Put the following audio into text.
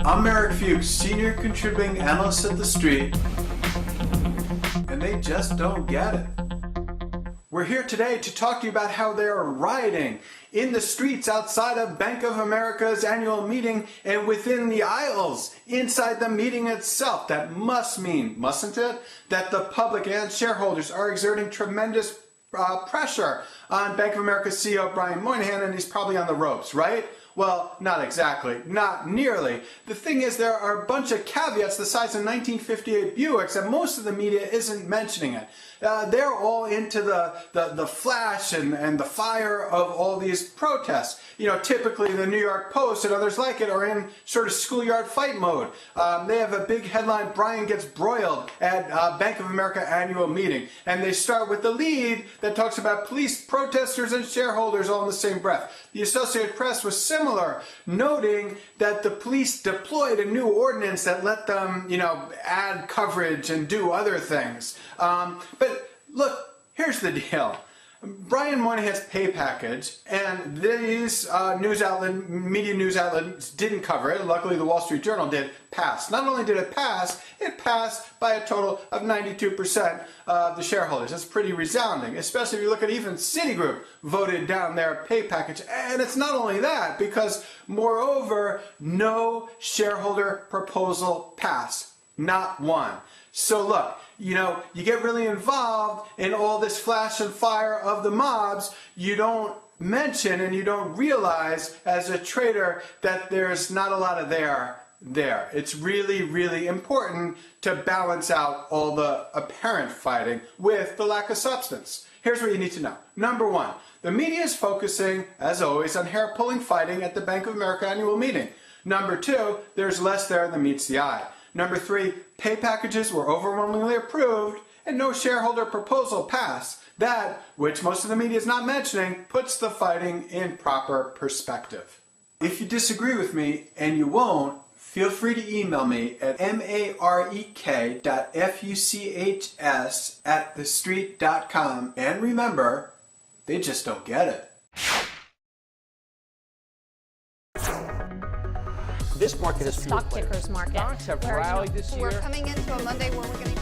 I'm Eric Fuchs, Senior Contributing Analyst at The Street, and they just don't get it. We're here today to talk to you about how they are rioting in the streets outside of Bank of America's annual meeting and within the aisles inside the meeting itself. That must mean, mustn't it, that the public and shareholders are exerting tremendous pressure on Bank of America CEO Brian Moynihan, and he's probably on the ropes, right? Well, not exactly, not nearly. The thing is, there are a bunch of caveats the size of 1958 Buicks that most of the media isn't mentioning it. They're all into the flash and the fire of all these protests. You know, typically the New York Post and others like it are in sort of schoolyard fight mode. They have a big headline, Brian gets broiled at Bank of America annual meeting. And they start with the lead that talks about police, protesters, and shareholders all in the same breath. The Associated Press was similar, noting that the police deployed a new ordinance that let them, you know, add coverage and do other things. But look, here's the deal. Brian Moynihan's pay package, and these media news outlets didn't cover it. Luckily, the Wall Street Journal did pass. Not only did it pass by a total of 92% of the shareholders. That's pretty resounding, especially if you look at even Citigroup voted down their pay package. And it's not only that, because moreover, no shareholder proposal passed. Not one. So look, you know, you get really involved in all this flash and fire of the mobs, you don't mention and you don't realize as a trader that there's not a lot of there. It's really, really important to balance out all the apparent fighting with the lack of substance. Here's what you need to know. Number one, the media is focusing, as always, on hair-pulling fighting at the Bank of America annual meeting. Number two, there's less there than meets the eye. Number three, pay packages were overwhelmingly approved and no shareholder proposal passed. That, which most of the media is not mentioning, puts the fighting in proper perspective. If you disagree with me, and you won't, feel free to email me at marek.fuchs@thestreet.com. And remember, they just don't get it. This market is fuel Stock pickers market. Stocks have rallied this year. We're coming into a Monday where we're going to